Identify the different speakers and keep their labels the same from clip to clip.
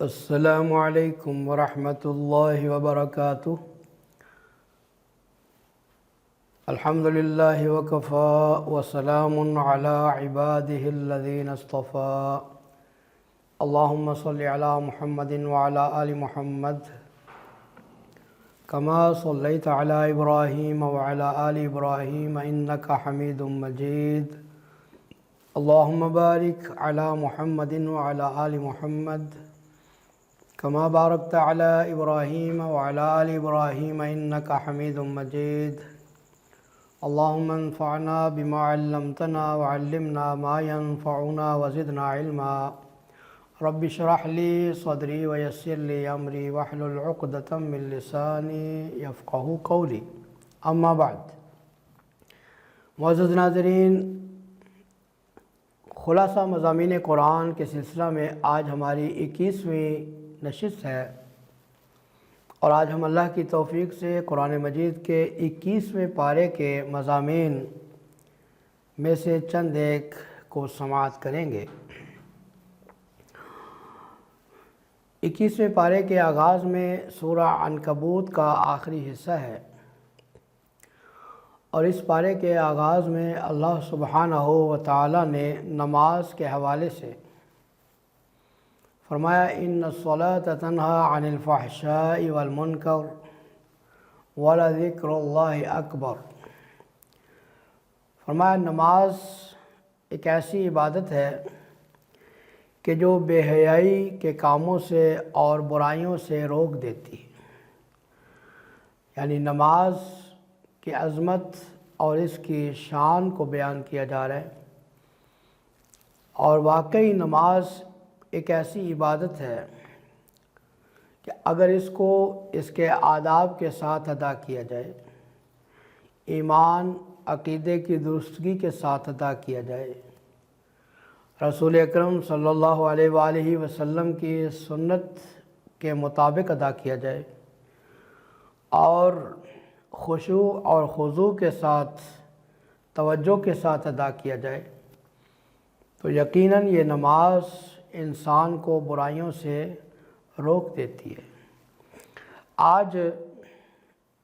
Speaker 1: السلام علیکم ورحمۃ اللہ وبرکاتہ۔ الحمد للہ وکفی وسلام علی عبادہ الذین اصطفی۔ اللہم صلی علی محمد وعلی آل محمد کما صلیت علی ابراہیم وعلی آل ابراہیم انک حمید مجید۔ اللہم بارک علی محمد وعلی آل محمد کما بارکت علی ابراہیم وعلی آل ابراہیم انک حمید مجید۔ اللہم انفعنا بما علمتنا وعلمنا ما ينفعنا وزدنا علما۔ رب اشرح لی صدری ویسر لی امری واحلل عقدۃ من لسانی یفقہوا قولی، اما بعد۔ معزز ناظرین، خلاصہ مضامین قرآن کے سلسلہ میں آج ہماری 21ویں نشست ہے، اور آج ہم اللہ کی توفیق سے قرآن مجید کے 21ویں پارے کے مضامین میں سے چند ایک کو سماعت کریں گے۔ 21ویں پارے کے آغاز میں سورہ عنکبوت کا آخری حصہ ہے، اور اس پارے کے آغاز میں اللہ سبحانہ و تعالی نے نماز کے حوالے سے فرمایا ان الصلاۃ تنہی عن الفحشاء والمنکر ولذکر اللہ اکبر۔ فرمایا نماز ایک ایسی عبادت ہے کہ جو بے حیائی کے کاموں سے اور برائیوں سے روک دیتی ہے۔ یعنی نماز کی عظمت اور اس کی شان کو بیان کیا جا رہا ہے، اور واقعی نماز ایک ایسی عبادت ہے کہ اگر اس کو اس کے آداب کے ساتھ ادا کیا جائے، ایمان عقیدے کی درستگی کے ساتھ ادا کیا جائے، رسول اکرم صلی اللہ علیہ وآلہ وسلم کی سنت کے مطابق ادا کیا جائے، اور خشوع اور خضوع کے ساتھ توجہ کے ساتھ ادا کیا جائے، تو یقیناً یہ نماز انسان کو برائیوں سے روک دیتی ہے۔ آج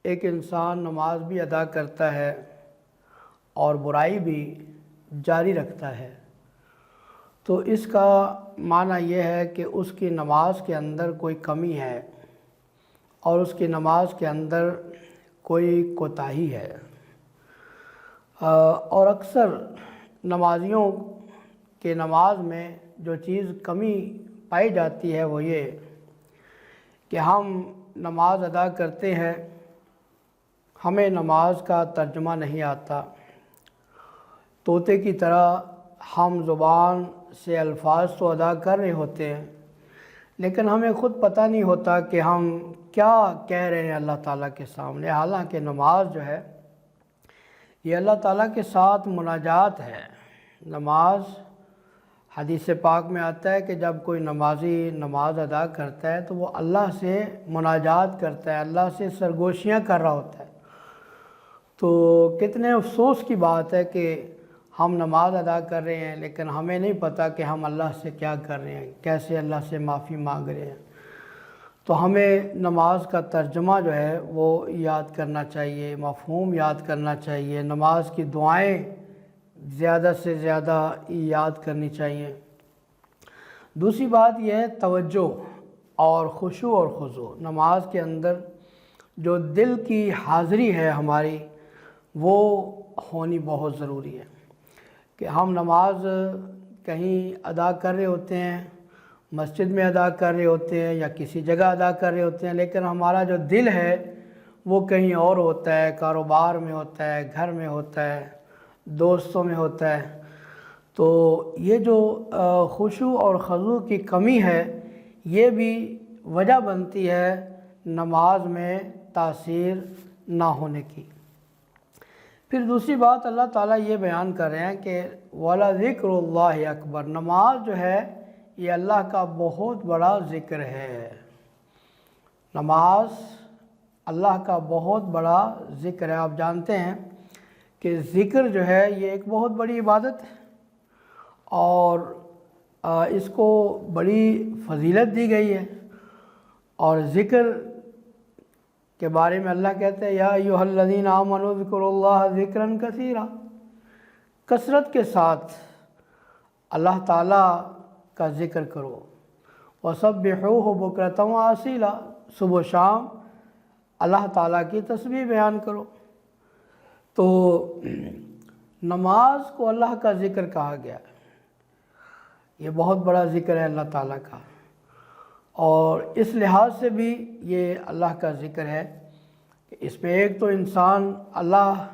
Speaker 1: ایک انسان نماز بھی ادا کرتا ہے اور برائی بھی جاری رکھتا ہے، تو اس کا معنی یہ ہے کہ اس کی نماز کے اندر کوئی کمی ہے، اور اس کی نماز کے اندر کوئی کوتاہی ہے۔ اور اکثر نمازیوں کے نماز میں جو چیز کمی پائی جاتی ہے وہ یہ کہ ہم نماز ادا کرتے ہیں، ہمیں نماز کا ترجمہ نہیں آتا، طوطے کی طرح ہم زبان سے الفاظ تو ادا کر رہے ہوتے ہیں، لیکن ہمیں خود پتہ نہیں ہوتا کہ ہم کیا کہہ رہے ہیں اللہ تعالیٰ کے سامنے۔ حالانکہ نماز جو ہے یہ اللہ تعالیٰ کے ساتھ مناجات ہے۔ نماز حدیث پاک میں آتا ہے کہ جب کوئی نمازی نماز ادا کرتا ہے تو وہ اللہ سے مناجات کرتا ہے، اللہ سے سرگوشیاں کر رہا ہوتا ہے۔ تو کتنے افسوس کی بات ہے کہ ہم نماز ادا کر رہے ہیں لیکن ہمیں نہیں پتہ کہ ہم اللہ سے کیا کر رہے ہیں، کیسے اللہ سے معافی مانگ رہے ہیں۔ تو ہمیں نماز کا ترجمہ جو ہے وہ یاد کرنا چاہیے، مفہوم یاد کرنا چاہیے، نماز کی دعائیں زیادہ سے زیادہ یاد کرنی چاہیے۔ دوسری بات یہ ہے توجہ اور خشوع اور خضوع۔ نماز کے اندر جو دل کی حاضری ہے ہماری، وہ ہونی بہت ضروری ہے کہ ہم نماز کہیں ادا کر رہے ہوتے ہیں، مسجد میں ادا کر رہے ہوتے ہیں یا کسی جگہ ادا کر رہے ہوتے ہیں، لیکن ہمارا جو دل ہے وہ کہیں اور ہوتا ہے، کاروبار میں ہوتا ہے، گھر میں ہوتا ہے، دوستوں میں ہوتا ہے۔ تو یہ جو خشوع اور خضوع کی کمی ہے یہ بھی وجہ بنتی ہے نماز میں تاثیر نہ ہونے کی۔ پھر دوسری بات اللہ تعالیٰ یہ بیان کر رہے ہیں کہ وَلَذِكْرُ اللَّهِ اکبر۔ نماز جو ہے یہ اللہ کا بہت بڑا ذکر ہے۔ نماز اللہ کا بہت بڑا ذکر ہے۔ آپ جانتے ہیں کہ ذکر جو ہے یہ ایک بہت بڑی عبادت ہے، اور اس کو بڑی فضیلت دی گئی ہے، اور ذکر کے بارے میں اللہ کہتے ہیں یا ایھا الذین آمنوا اذکروا اللہ ذکرا کثیرا، کثرت کے ساتھ اللہ تعالیٰ کا ذکر کرو، وسبحوہ بکرۃ واسیلا، صبح و شام اللہ تعالیٰ کی تسبیح بیان کرو۔ تو نماز کو اللہ کا ذکر کہا گیا ہے، یہ بہت بڑا ذکر ہے اللہ تعالیٰ کا، اور اس لحاظ سے بھی یہ اللہ کا ذکر ہے کہ اس میں ایک تو انسان اللہ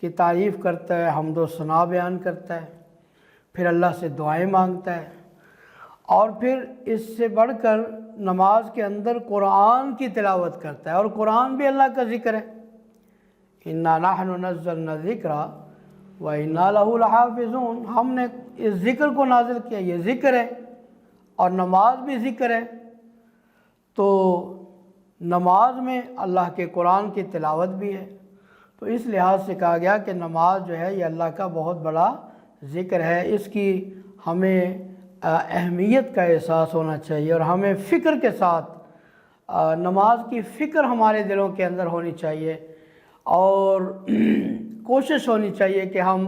Speaker 1: کی تعریف کرتا ہے، حمد و ثنا بیان کرتا ہے، پھر اللہ سے دعائیں مانگتا ہے، اور پھر اس سے بڑھ کر نماز کے اندر قرآن کی تلاوت کرتا ہے، اور قرآن بھی اللہ کا ذکر ہے۔ اِنَّا نَحْنُ نَزَّلْنَا الذِّكْرَ وَإِنَّا لَهُ لَحَافِظُونَ، ہم نے اس ذکر کو نازل کیا، یہ ذکر ہے، اور نماز بھی ذکر ہے۔ تو نماز میں اللہ کے قرآن کی تلاوت بھی ہے، تو اس لحاظ سے کہا گیا کہ نماز جو ہے یہ اللہ کا بہت بڑا ذکر ہے، اس کی ہمیں اہمیت کا احساس ہونا چاہیے، اور ہمیں فکر کے ساتھ نماز کی فکر ہمارے دلوں کے اندر ہونی چاہیے، اور کوشش ہونی چاہیے کہ ہم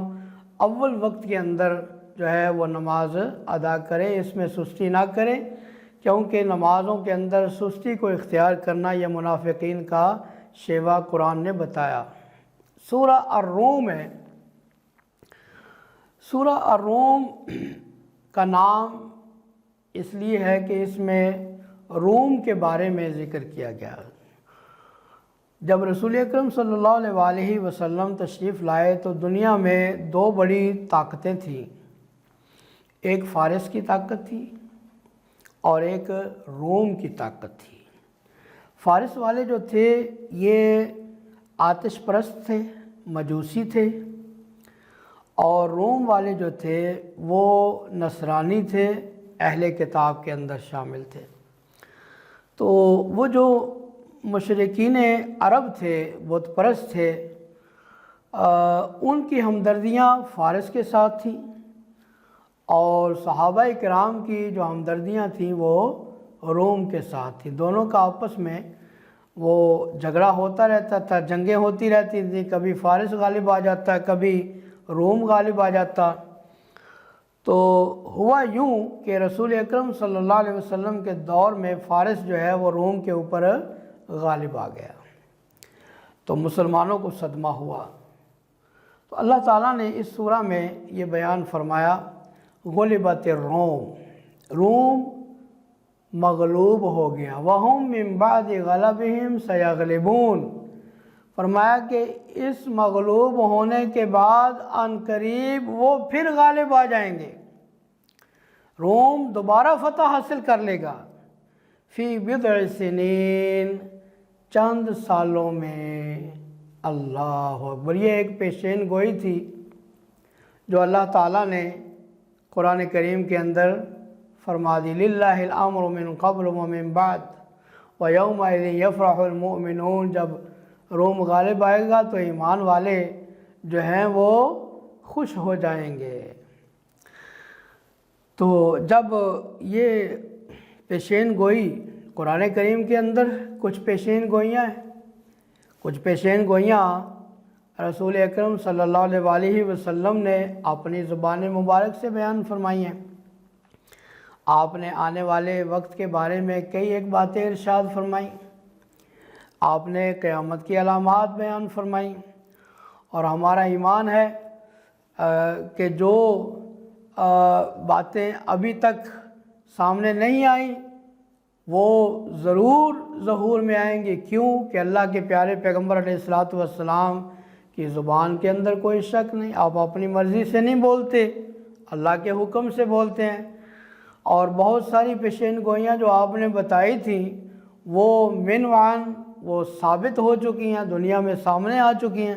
Speaker 1: اول وقت کے اندر جو ہے وہ نماز ادا کریں، اس میں سستی نہ کریں، کیونکہ نمازوں کے اندر سستی کو اختیار کرنا یہ منافقین کا شیوہ قرآن نے بتایا۔ سورہ الروم ہے، سورہ الروم کا نام اس لیے ہے کہ اس میں روم کے بارے میں ذکر کیا گیا۔ جب رسول اکرم صلی اللہ علیہ وآلہ وسلم تشریف لائے تو دنیا میں دو بڑی طاقتیں تھیں، ایک فارس کی طاقت تھی اور ایک روم کی طاقت تھی۔ فارس والے جو تھے یہ آتش پرست تھے، مجوسی تھے، اور روم والے جو تھے وہ نصرانی تھے، اہل کتاب کے اندر شامل تھے۔ تو وہ جو مشرکین عرب تھے، بت پرست تھے، ان کی ہمدردیاں فارس کے ساتھ تھیں، اور صحابہ کرام کی جو ہمدردیاں تھیں وہ روم کے ساتھ تھیں۔ دونوں کا آپس میں وہ جھگڑا ہوتا رہتا تھا، جنگیں ہوتی رہتی تھیں، کبھی فارس غالب آ جاتا، کبھی روم غالب آ جاتا۔ تو ہوا یوں کہ رسول اکرم صلی اللہ علیہ وسلم کے دور میں فارس جو ہے وہ روم کے اوپر غالب آ گیا، تو مسلمانوں کو صدمہ ہوا۔ تو اللہ تعالیٰ نے اس سورہ میں یہ بیان فرمایا غلبت الروم، روم مغلوب ہو گیا، وَهُمْ مِنْ بَعْدِ غَلَبِهِمْ سَيَغْلِبُونَ، فرمایا کہ اس مغلوب ہونے کے بعد عنقریب وہ پھر غالب آ جائیں گے، روم دوبارہ فتح حاصل کر لے گا، فی بضع سنین، چند سالوں میں۔ اللہ اکبر، یہ ایک پیشین گوئی تھی جو اللہ تعالیٰ نے قرآن کریم کے اندر فرما دی، للہ الامر من قبل ومن بعد ویومئذ یفرح المؤمنون، جب روم غالب آئے گا تو ایمان والے جو ہیں وہ خوش ہو جائیں گے۔ تو جب یہ پیشین گوئی قرآن کریم کے اندر کچھ پیشین گوئیاں ہیں، کچھ پیشین گوئیاں رسول اکرم صلی اللہ علیہ وآلہ وسلم نے اپنی زبان مبارک سے بیان فرمائی ہیں۔ آپ نے آنے والے وقت کے بارے میں کئی ایک باتیں ارشاد فرمائیں، آپ نے قیامت کی علامات بیان فرمائیں، اور ہمارا ایمان ہے کہ جو باتیں ابھی تک سامنے نہیں آئیں وہ ضرور ظہور میں آئیں گی۔ کیوں کہ اللہ کے پیارے پیغمبر علیہ الصلوۃ والسلام کی زبان کے اندر کوئی شک نہیں، آپ اپنی مرضی سے نہیں بولتے، اللہ کے حکم سے بولتے ہیں، اور بہت ساری پیشین گوئیاں جو آپ نے بتائی تھیں وہ من وعن وہ ثابت ہو چکی ہیں، دنیا میں سامنے آ چکی ہیں۔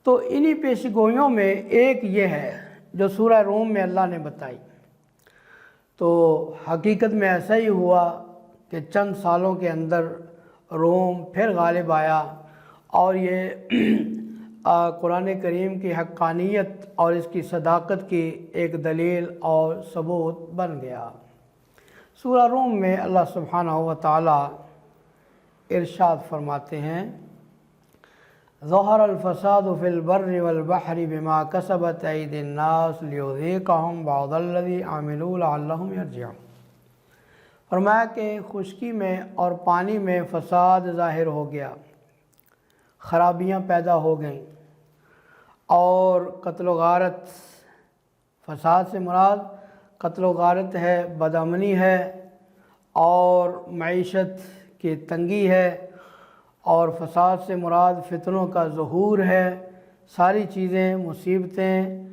Speaker 1: تو انہی پیش گوئیوں میں ایک یہ ہے جو سورہ روم میں اللہ نے بتائی۔ تو حقیقت میں ایسا ہی ہوا کہ چند سالوں کے اندر روم پھر غالب آیا، اور یہ قرآن کریم کی حقانیت اور اس کی صداقت کی ایک دلیل اور ثبوت بن گیا۔ سورہ روم میں اللہ سبحانہ و تعالی ارشاد فرماتے ہیں، ظہر الفساد فی البر والبحر بما کسبت ایدی الناس لیذیقہم بعض الذی عملوا لعلہم یرجعون۔ فرمایا کہ خشکی میں اور پانی میں فساد ظاہر ہو گیا، خرابیاں پیدا ہو گئیں، اور قتل و غارت، فساد سے مراد قتل و غارت ہے، بدامنی ہے، اور معیشت کی تنگی ہے، اور فساد سے مراد فتنوں کا ظہور ہے، ساری چیزیں، مصیبتیں۔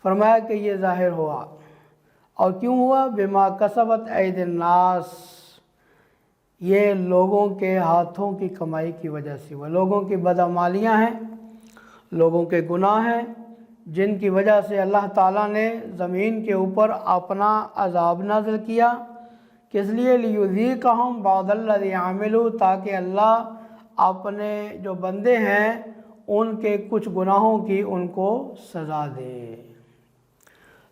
Speaker 1: فرمایا کہ یہ ظاہر ہوا، اور کیوں ہوا؟ بما کسبت ایدی الناس، یہ لوگوں کے ہاتھوں کی کمائی کی وجہ سے ہوا۔ لوگوں کی بدعمالیاں ہیں، لوگوں کے گناہ ہیں، جن کی وجہ سے اللہ تعالیٰ نے زمین کے اوپر اپنا عذاب نازل کیا۔ کس لیے؟ لیذیقہم بعض الذی عملوا، تاکہ اللہ اپنے جو بندے ہیں ان کے کچھ گناہوں کی ان کو سزا دے۔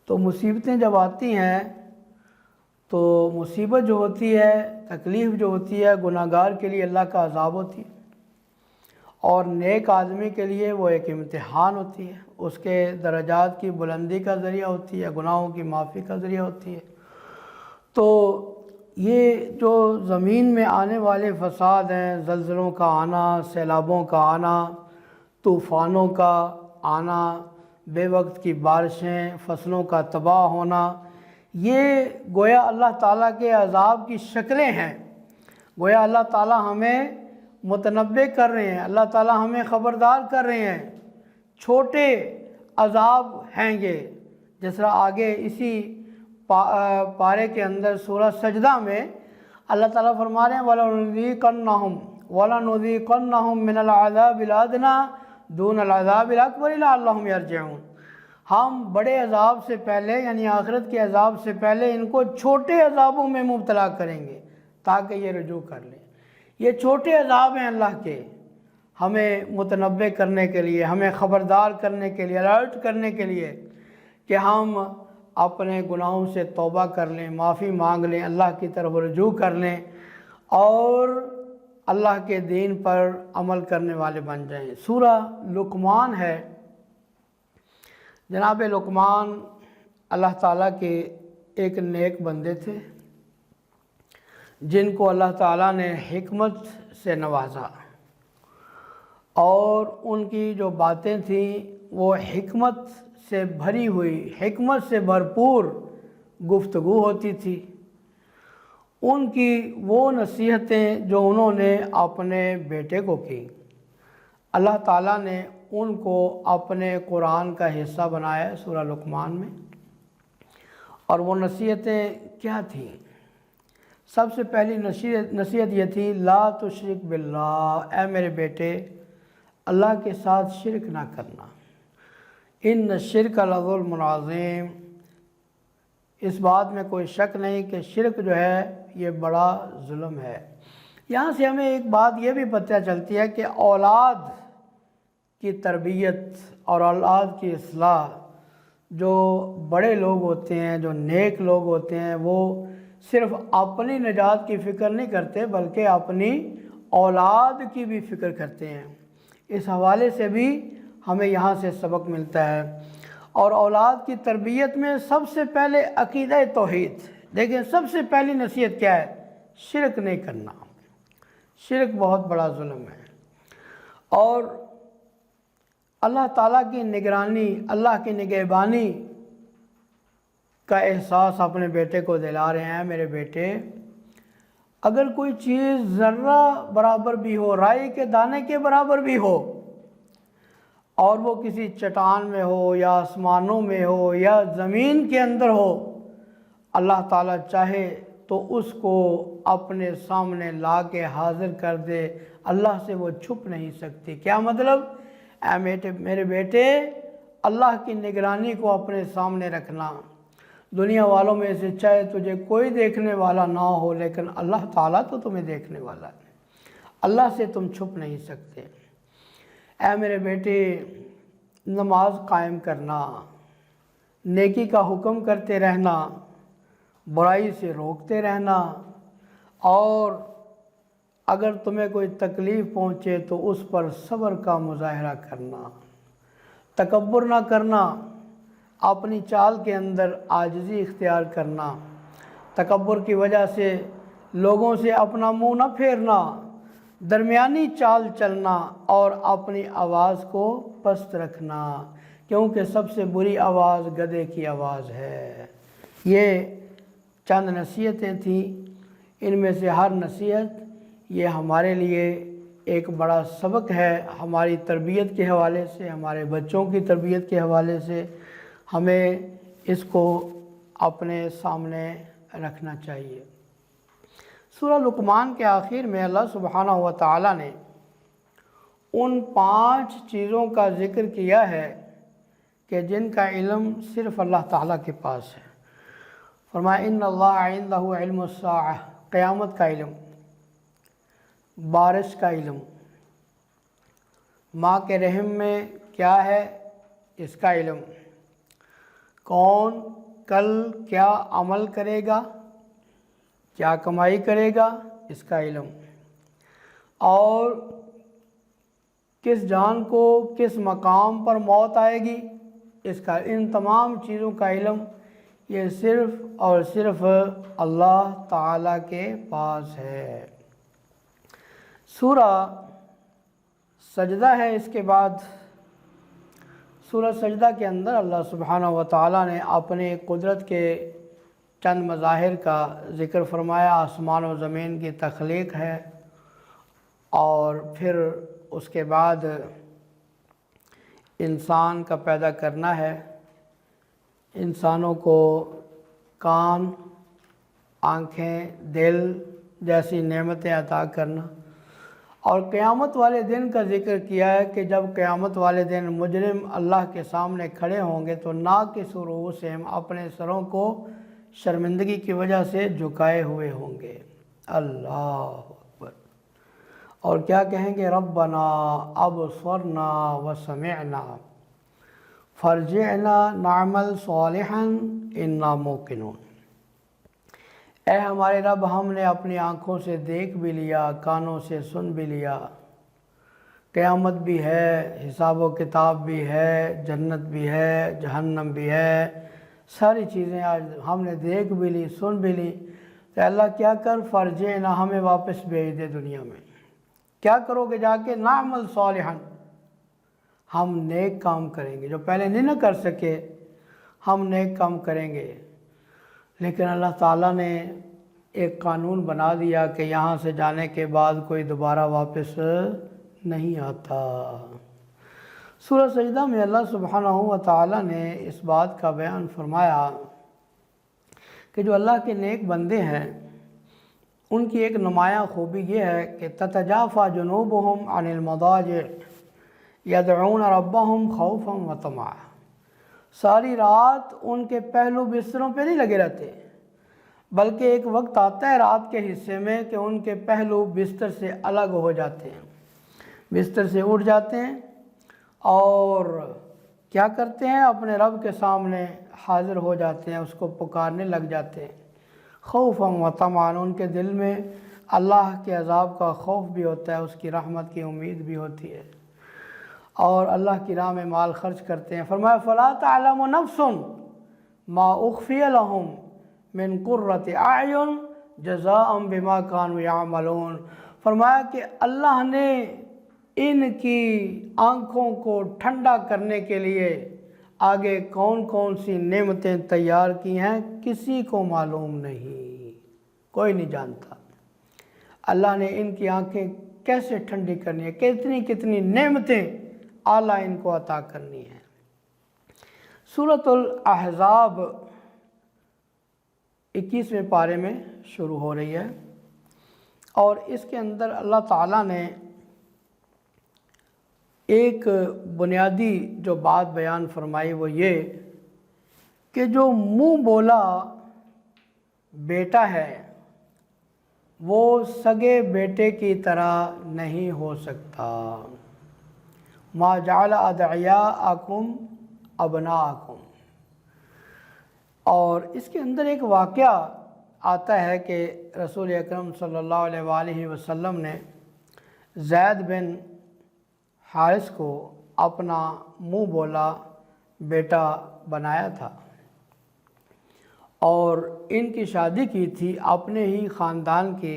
Speaker 1: تو مصیبتیں جب آتی ہیں تو مصیبت جو ہوتی ہے، تکلیف جو ہوتی ہے، گناہ گار کے لیے اللہ کا عذاب ہوتی ہے، اور نیک آدمی کے لیے وہ ایک امتحان ہوتی ہے، اس کے درجات کی بلندی کا ذریعہ ہوتی ہے، گناہوں کی معافی کا ذریعہ ہوتی ہے۔ تو یہ جو زمین میں آنے والے فساد ہیں، زلزلوں کا آنا، سیلابوں کا آنا، طوفانوں کا آنا، بے وقت کی بارشیں، فصلوں کا تباہ ہونا، یہ گویا اللہ تعالیٰ کے عذاب کی شکلیں ہیں۔ گویا اللہ تعالیٰ ہمیں متنبع کر رہے ہیں، اللہ تعالیٰ ہمیں خبردار کر رہے ہیں، چھوٹے عذاب ہیں یہ۔ جس طرح آگے اسی پارے کے اندر سورہ سجدہ میں اللہ تعالیٰ فرما رہے ہیں وَلَنُذِيقَنَّهُم مِّنَ الْعَذَابِ الْأَدْنَىٰ دُونَ الْعَذَابِ الْأَكْبَرِ لَعَلَّهُمْ يَرْجِعُونَ۔ ہم بڑے عذاب سے پہلے، یعنی آخرت کے عذاب سے پہلے، ان کو چھوٹے عذابوں میں مبتلا کریں گے تاکہ یہ رجوع کر لیں۔ یہ چھوٹے عذاب ہیں اللہ کے، ہمیں متنبع کرنے کے لیے، ہمیں خبردار کرنے کے لیے، الرٹ کرنے کے لیے کہ ہم اپنے گناہوں سے توبہ کر لیں، معافی مانگ لیں، اللہ کی طرف رجوع کر لیں، اور اللہ کے دین پر عمل کرنے والے بن جائیں۔ سورہ لقمان ہے۔ جناب لقمان اللہ تعالیٰ کے ایک نیک بندے تھے، جن کو اللہ تعالیٰ نے حکمت سے نوازا، اور ان کی جو باتیں تھیں وہ حکمت سے بھری ہوئی، حکمت سے بھرپور گفتگو ہوتی تھی۔ ان کی وہ نصیحتیں جو انہوں نے اپنے بیٹے کو کی، اللہ تعالیٰ نے ان کو اپنے قرآن کا حصہ بنایا سورہ لقمان میں۔ اور وہ نصیحتیں کیا تھیں؟ سب سے پہلی نصیحت یہ تھی، لا تشرک باللہ، اے میرے بیٹے اللہ کے ساتھ شرک نہ کرنا، ان الشرک لظلم عظیم۔ اس بات میں کوئی شک نہیں کہ شرک جو ہے یہ بڑا ظلم ہے۔ یہاں سے ہمیں ایک بات یہ بھی پتہ چلتی ہے کہ اولاد کی تربیت اور اولاد کی اصلاح، جو بڑے لوگ ہوتے ہیں، جو نیک لوگ ہوتے ہیں، وہ صرف اپنی نجات کی فکر نہیں کرتے بلکہ اپنی اولاد کی بھی فکر کرتے ہیں۔ اس حوالے سے بھی ہمیں یہاں سے سبق ملتا ہے۔ اور اولاد کی تربیت میں سب سے پہلے عقیدہ توحید، دیکھیں سب سے پہلی نصیحت کیا ہے؟ شرک نہیں کرنا۔ شرک بہت بڑا ظلم ہے، اور اللہ تعالیٰ کی نگرانی، اللہ کی نگہبانی کا احساس اپنے بیٹے کو دلا رہے ہیں، میرے بیٹے اگر کوئی چیز ذرہ برابر بھی ہو، رائی کے دانے کے برابر بھی ہو، اور وہ کسی چٹان میں ہو یا آسمانوں میں ہو یا زمین کے اندر ہو، اللہ تعالیٰ چاہے تو اس کو اپنے سامنے لا کے حاضر کر دے، اللہ سے وہ چھپ نہیں سکتی۔ کیا مطلب؟ اے میرے بیٹے اللہ کی نگرانی کو اپنے سامنے رکھنا۔ دنیا والوں میں سے چاہے تجھے کوئی دیکھنے والا نہ ہو، لیکن اللہ تعالیٰ تو تمہیں دیکھنے والا ہے، اللہ سے تم چھپ نہیں سکتے۔ اے میرے بیٹے نماز قائم کرنا، نیکی کا حکم کرتے رہنا، برائی سے روکتے رہنا، اور اگر تمہیں کوئی تکلیف پہنچے تو اس پر صبر کا مظاہرہ کرنا، تکبر نہ کرنا، اپنی چال کے اندر عاجزی اختیار کرنا، تکبر کی وجہ سے لوگوں سے اپنا منہ نہ پھیرنا، درمیانی چال چلنا اور اپنی آواز کو پست رکھنا، کیونکہ سب سے بری آواز گدھے کی آواز ہے۔ یہ چند نصیحتیں تھیں، ان میں سے ہر نصیحت یہ ہمارے لیے ایک بڑا سبق ہے، ہماری تربیت کے حوالے سے، ہمارے بچوں کی تربیت کے حوالے سے ہمیں اس کو اپنے سامنے رکھنا چاہیے۔ سورہ لقمان کے آخر میں اللہ سبحانہ و تعالیٰ نے ان 5 چیزوں کا ذکر کیا ہے کہ جن کا علم صرف اللہ تعالیٰ کے پاس ہے۔ فرمایا ان اللہ عندہ علم الساعہ، قیامت کا علم، بارش کا علم، ماں کے رحم میں کیا ہے اس کا علم، کون کل کیا عمل کرے گا، کیا کمائی کرے گا اس کا علم، اور کس جان کو کس مقام پر موت آئے گی اس کا، ان تمام چیزوں کا علم یہ صرف اور صرف اللہ تعالیٰ کے پاس ہے۔ سورہ سجدہ ہے، اس کے بعد سورہ سجدہ کے اندر اللہ سبحانہ و تعالیٰ نے اپنے قدرت کے چند مظاہر کا ذکر فرمایا۔ آسمان و زمین کی تخلیق ہے، اور پھر اس کے بعد انسان کا پیدا کرنا ہے، انسانوں کو کان، آنکھیں، دل جیسی نعمتیں عطا کرنا، اور قیامت والے دن کا ذکر کیا ہے کہ جب قیامت والے دن مجرم اللہ کے سامنے کھڑے ہوں گے تو ناکسوا رؤوسہم، اپنے سروں کو شرمندگی کی وجہ سے جھکائے ہوئے ہوں گے۔ اللہ اکبر۔ اور کیا کہیں گے؟ ربنا ابصرنا وسمعنا فارجعنا نعمل صالحا انا موقنون۔ اے ہمارے رب، ہم نے اپنی آنکھوں سے دیکھ بھی لیا، کانوں سے سن بھی لیا، قیامت بھی ہے، حساب و کتاب بھی ہے، جنت بھی ہے، جہنم بھی ہے، ساری چیزیں آج ہم نے دیکھ بھی لی، سن بھی لی، تو اللہ کیا کر، فرجعنا، ہمیں واپس بھیج دے دنیا میں۔ کیا کرو گے جا کے؟ نعمل صالحا، ہم نیک کام کریں گے، جو پہلے نہیں نہ کر سکے ہم نیک کام کریں گے۔ لیکن اللہ تعالیٰ نے ایک قانون بنا دیا کہ یہاں سے جانے کے بعد کوئی دوبارہ واپس نہیں آتا۔ سورہ سجدہ میں اللہ سبحانہ و تعالیٰ نے اس بات کا بیان فرمایا کہ جو اللہ کے نیک بندے ہیں ان کی ایک نمایاں خوبی یہ ہے کہ تتجافی جنوبہم عن المضاجع یدعون ربہم خوفا وطمعا، ساری رات ان کے پہلو بستروں پہ نہیں لگے رہتے، بلکہ ایک وقت آتا ہے رات کے حصے میں کہ ان کے پہلو بستر سے الگ ہو جاتے ہیں، بستر سے اٹھ جاتے ہیں اور کیا کرتے ہیں؟ اپنے رب کے سامنے حاضر ہو جاتے ہیں، اس کو پکارنے لگ جاتے ہیں۔ خوفا وطمعا، ان کے دل میں اللہ کے عذاب کا خوف بھی ہوتا ہے، اس کی رحمت کی امید بھی ہوتی ہے، اور اللہ کی راہ میں مال خرچ کرتے ہیں۔ فرمایا فلا تعلم نفس ما اخفی لهم من قرۃ اعین جزاء بما كانوا یعملون۔ فرمایا کہ اللہ نے ان کی آنکھوں کو ٹھنڈا کرنے کے لیے آگے کون کون سی نعمتیں تیار کی ہیں کسی کو معلوم نہیں، کوئی نہیں جانتا۔ اللہ نے ان کی آنکھیں کیسے ٹھنڈی کرنی ہے، کتنی کتنی نعمتیں اعلیٰ ان کو عطا کرنی ہے۔ سورۃ الاحزاب 21ویں پارے میں شروع ہو رہی ہے، اور اس کے اندر اللہ تعالیٰ نے ایک بنیادی جو بات بیان فرمائی وہ یہ کہ جو منہ بولا بیٹا ہے وہ سگے بیٹے کی طرح نہیں ہو سکتا، ما جعل ادعیاءکم ابناءکم۔ اور اس کے اندر ایک واقعہ آتا ہے کہ رسول اکرم صلی اللہ علیہ وآلہ وسلم نے زید بن حارث کو اپنا منہ بولا بیٹا بنایا تھا، اور ان کی شادی کی تھی اپنے ہی خاندان کے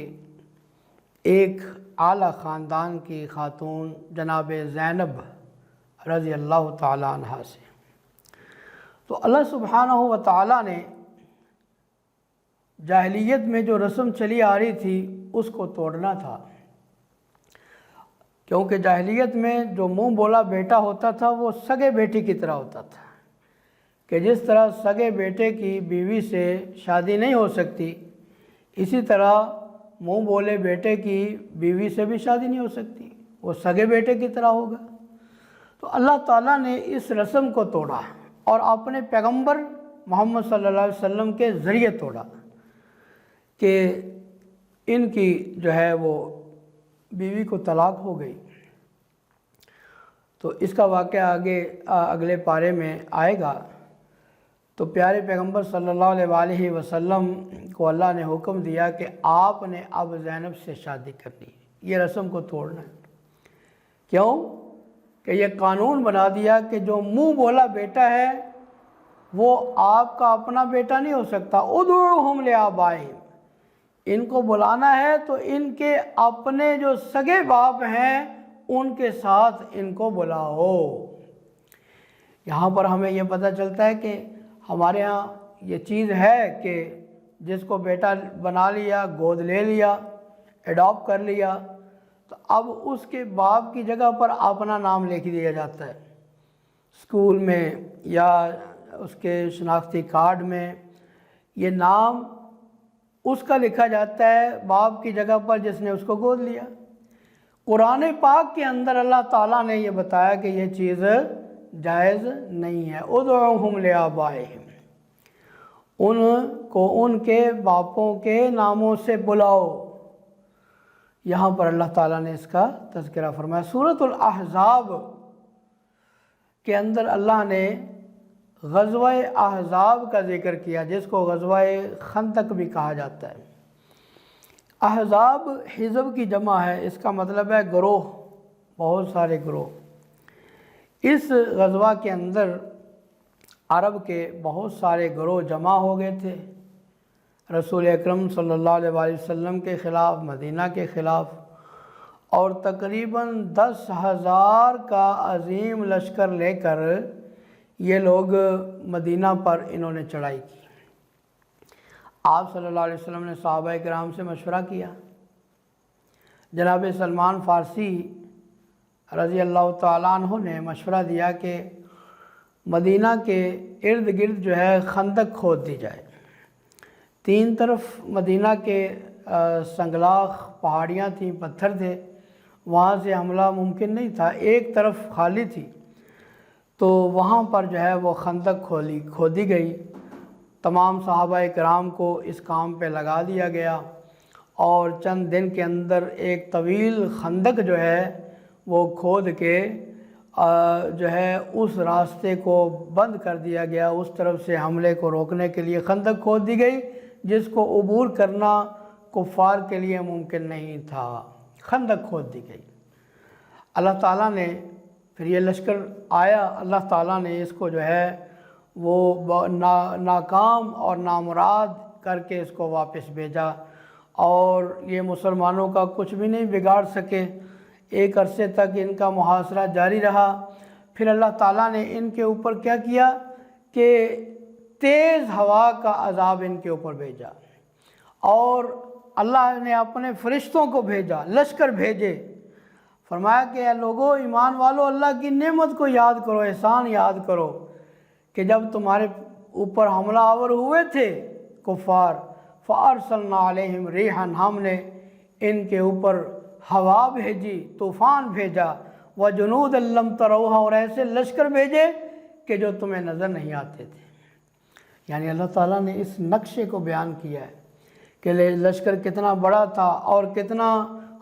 Speaker 1: ایک اعلیٰ خاندان کی خاتون جناب زینب رضی اللہ تعالیٰ عنہ سے۔ تو اللہ سبحانہ و تعالیٰ نے جاہلیت میں جو رسم چلی آ رہی تھی اس کو توڑنا تھا، کیونکہ جاہلیت میں جو منہ بولا بیٹا ہوتا تھا وہ سگے بیٹے کی طرح ہوتا تھا، کہ جس طرح سگے بیٹے کی بیوی سے شادی نہیں ہو سکتی، اسی طرح منہ بولے بیٹے کی بیوی سے بھی شادی نہیں ہو سکتی، وہ سگے بیٹے کی طرح ہوگا۔ تو اللہ تعالیٰ نے اس رسم کو توڑا اور اپنے پیغمبر محمد صلی اللہ علیہ وسلم کے ذریعے توڑا کہ ان کی جو ہے وہ بیوی کو طلاق ہو گئی۔ تو اس کا واقعہ اگلے پارے میں آئے گا۔ تو پیارے پیغمبر صلی اللہ علیہ وآلہ وسلم کو اللہ نے حکم دیا کہ آپ نے اب زینب سے شادی کرنی ہے، یہ رسم کو توڑنا ہے۔ کیوں کہ یہ قانون بنا دیا کہ جو منہ بولا بیٹا ہے وہ آپ کا اپنا بیٹا نہیں ہو سکتا۔ ادعوہم لآبائہم، ان کو بلانا ہے تو ان کے اپنے جو سگے باپ ہیں ان کے ساتھ ان کو بلاؤ۔ یہاں پر ہمیں یہ پتہ چلتا ہے کہ ہمارے ہاں یہ چیز ہے کہ جس کو بیٹا بنا لیا، گود لے لیا، ایڈاپٹ کر لیا، تو اب اس کے باپ کی جگہ پر اپنا نام لکھ دیا جاتا ہے اسکول میں یا اس کے شناختی کارڈ میں، یہ نام اس کا لکھا جاتا ہے باپ کی جگہ پر جس نے اس کو گود لیا۔ قرآن پاک کے اندر اللہ تعالیٰ نے یہ بتایا کہ یہ چیز جائز نہیں ہے۔ ادعوہم لآبائہم، ان کو ان کے باپوں کے ناموں سے بلاؤ۔ یہاں پر اللہ تعالیٰ نے اس کا تذکرہ فرمایا۔ سورۃ الاحزاب کے اندر اللہ نے غزوہ احزاب کا ذکر کیا، جس کو غزوہ خندق بھی کہا جاتا ہے۔ احزاب حزب کی جمع ہے، اس کا مطلب ہے گروہ، بہت سارے گروہ۔ اس غزوہ کے اندر عرب کے بہت سارے گروہ جمع ہو گئے تھے رسول اکرم صلی اللہ علیہ وآلہ وسلم کے خلاف، مدینہ کے خلاف، اور تقریباً 10,000 کا عظیم لشکر لے کر یہ لوگ مدینہ پر انہوں نے چڑھائی کی۔ آپ صلی اللہ علیہ وسلم نے صحابہ کرام سے مشورہ کیا۔ جناب سلمان فارسی رضی اللہ تعالیٰ عنہ نے مشورہ دیا کہ مدینہ کے ارد گرد جو ہے خندق کھود دی جائے۔ 3 طرف مدینہ کے سنگلاخ پہاڑیاں تھیں، پتھر تھے، وہاں سے حملہ ممکن نہیں تھا، ایک طرف خالی تھی، تو وہاں پر جو ہے وہ خندق کھودی گئی۔ تمام صحابہ کرام کو اس کام پہ لگا دیا گیا، اور چند دن کے اندر ایک طویل خندق جو ہے وہ کھود کے جو ہے اس راستے کو بند کر دیا گیا، اس طرف سے حملے کو روکنے کے لیے خندق کھود دی گئی، جس کو عبور کرنا کفار کے لیے ممکن نہیں تھا، خندق کھود دی گئی۔ اللہ تعالیٰ نے پھر یہ لشکر آیا، اللہ تعالیٰ نے اس کو جو ہے وہ ناکام اور نامراد کر کے اس کو واپس بھیجا، اور یہ مسلمانوں کا کچھ بھی نہیں بگاڑ سکے۔ ایک عرصے تک ان کا محاصرہ جاری رہا۔ پھر اللہ تعالیٰ نے ان کے اوپر کیا کیا کہ تیز ہوا کا عذاب ان کے اوپر بھیجا، اور اللہ نے اپنے فرشتوں کو بھیجا، لشکر بھیجے۔ فرمایا کہ اے لوگو، ایمان والو، اللہ کی نعمت کو یاد کرو، احسان یاد کرو کہ جب تمہارے اوپر حملہ آور ہوئے تھے کفار، فَأَرْسَلْنَا عَلَيْهِمْ رِيحًا، ہم نے ان کے اوپر ہوا بھیجی، طوفان بھیجا، وَجُنُودًا لَّمْ تَرَوْهَا، اور ایسے لشکر بھیجے کہ جو تمہیں نظر نہیں آتے تھے۔ یعنی اللہ تعالیٰ نے اس نقشے کو بیان کیا ہے کہ لشکر کتنا بڑا تھا اور کتنا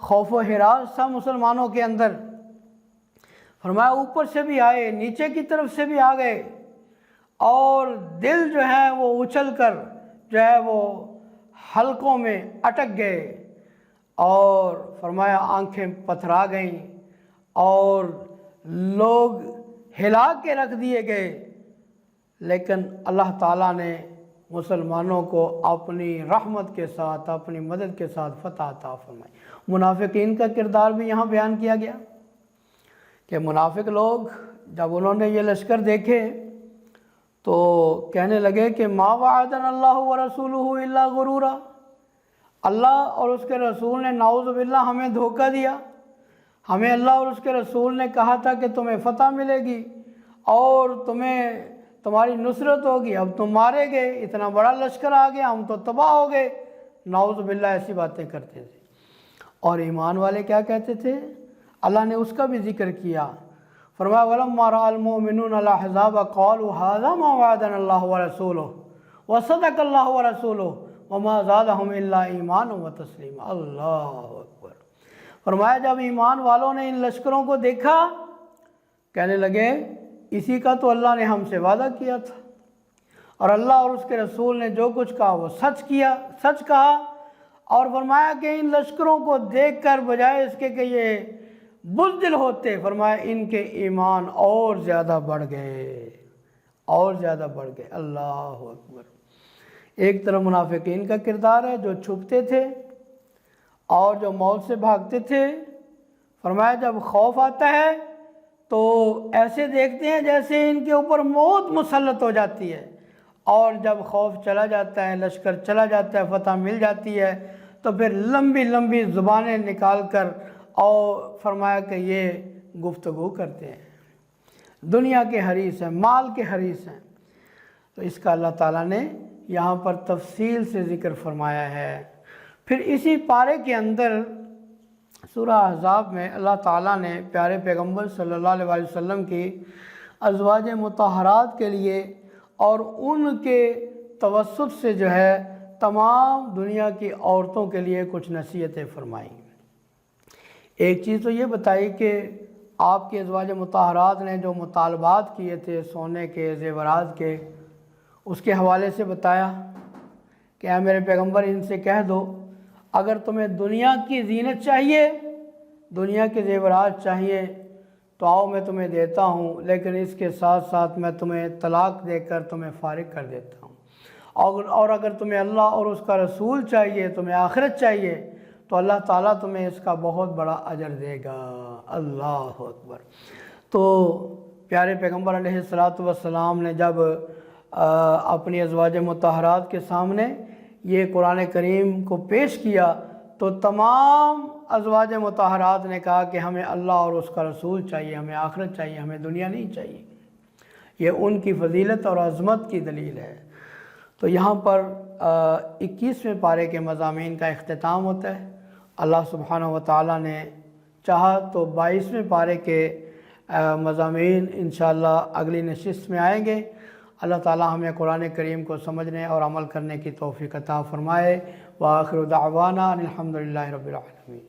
Speaker 1: خوف و ہراس تھا مسلمانوں کے اندر۔ فرمایا اوپر سے بھی آئے، نیچے کی طرف سے بھی آ گئے، اور دل جو ہے وہ اچھل کر جو ہے وہ حلقوں میں اٹک گئے، اور فرمایا آنکھیں پتھرا گئیں اور لوگ ہلا کے رکھ دیے گئے، لیکن اللہ تعالیٰ نے مسلمانوں کو اپنی رحمت کے ساتھ، اپنی مدد کے ساتھ فتح عطا فرمائی۔ منافقین کا کردار بھی یہاں بیان کیا گیا کہ منافق لوگ جب انہوں نے یہ لشکر دیکھے تو کہنے لگے کہ ما وعدنا اللہ ورسولہ الا غرورا، اللہ اور اس کے رسول نے نعوذ باللہ ہمیں دھوکہ دیا، ہمیں اللہ اور اس کے رسول نے کہا تھا کہ تمہیں فتح ملے گی اور تمہاری نصرت ہوگی، اب تم مارے گئے، اتنا بڑا لشکر آ گیا، ہم تو تباہ ہو گئے۔ نعوذ باللہ ایسی باتیں کرتے تھے۔ اور ایمان والے کیا کہتے تھے؟ اللہ نے اس کا بھی ذکر کیا، فرمایا وَلَمَّا رَأَى الْمُؤْمِنُونَ الْأَحْزَابَ قَالُوا هَذَا مَا وَعَدَنَا اللَّهُ وَرَسُولُهُ وَصَدَقَ اللَّهُ وَرَسُولُهُ وَمَا زَادَهُمْ إِلَّا إِيمَانًا وَتَسْلِيمًا۔ اللہ اکبر۔ فرمایا جب ایمان والوں نے ان لشکروں کو دیکھا، کہنے لگے اسی کا تو اللہ نے ہم سے وعدہ کیا تھا، اور اللہ اور اس کے رسول نے جو کچھ کہا وہ سچ کہا، اور فرمایا کہ ان لشکروں کو دیکھ کر بجائے اس کے کہ یہ بزدل ہوتے، فرمایا ان کے ایمان اور زیادہ بڑھ گئے، اور زیادہ بڑھ گئے۔ اللہ اکبر۔ ایک طرف منافقین کا کردار ہے جو چھپتے تھے اور جو موت سے بھاگتے تھے، فرمایا جب خوف آتا ہے تو ایسے دیکھتے ہیں جیسے ان کے اوپر موت مسلط ہو جاتی ہے، اور جب خوف چلا جاتا ہے، لشکر چلا جاتا ہے، فتح مل جاتی ہے، تو پھر لمبی لمبی زبانیں نکال کر اور فرمایا کہ یہ گفتگو کرتے ہیں، دنیا کے حریص ہیں، مال کے حریص ہیں۔ تو اس کا اللہ تعالیٰ نے یہاں پر تفصیل سے ذکر فرمایا ہے۔ پھر اسی پارے کے اندر سورہ احزاب میں اللہ تعالیٰ نے پیارے پیغمبر صلی اللہ علیہ وسلم کی ازواج مطہرات کے لیے اور ان کے توسط سے جو ہے تمام دنیا کی عورتوں کے لیے کچھ نصیحتیں فرمائیں۔ ایک چیز تو یہ بتائی کہ آپ کے ازواج مطہرات نے جو مطالبات کیے تھے سونے کے، زیورات کے، اس کے حوالے سے بتایا کہ اے میرے پیغمبر ان سے کہہ دو اگر تمہیں دنیا کی زینت چاہیے، دنیا کے زیورات چاہیے تو آؤ میں تمہیں دیتا ہوں، لیکن اس کے ساتھ ساتھ میں تمہیں طلاق دے کر تمہیں فارغ کر دیتا ہوں، اور اگر تمہیں اللہ اور اس کا رسول چاہیے، تمہیں آخرت چاہیے، تو اللہ تعالیٰ تمہیں اس کا بہت بڑا اجر دے گا۔ اللہ اکبر۔ تو پیارے پیغمبر علیہ الصلاۃ والسلام نے جب اپنی ازواج مطہرات کے سامنے یہ قرآن کریم کو پیش کیا تو تمام ازواج مطہرات نے کہا کہ ہمیں اللہ اور اس کا رسول چاہیے، ہمیں آخرت چاہیے، ہمیں دنیا نہیں چاہیے۔ یہ ان کی فضیلت اور عظمت کی دلیل ہے۔ تو یہاں پر 21ویں پارے کے مضامین کا اختتام ہوتا ہے۔ اللہ سبحانہ و تعالیٰ نے چاہا تو 22ویں پارے کے مضامین انشاءاللہ اگلی نشست میں آئیں گے۔ اللہ تعالیٰ ہمیں قرآن کریم کو سمجھنے اور عمل کرنے کی توفیق عطا فرمائے۔ وآخر دعوانا ان الحمد للہ رب العالمین۔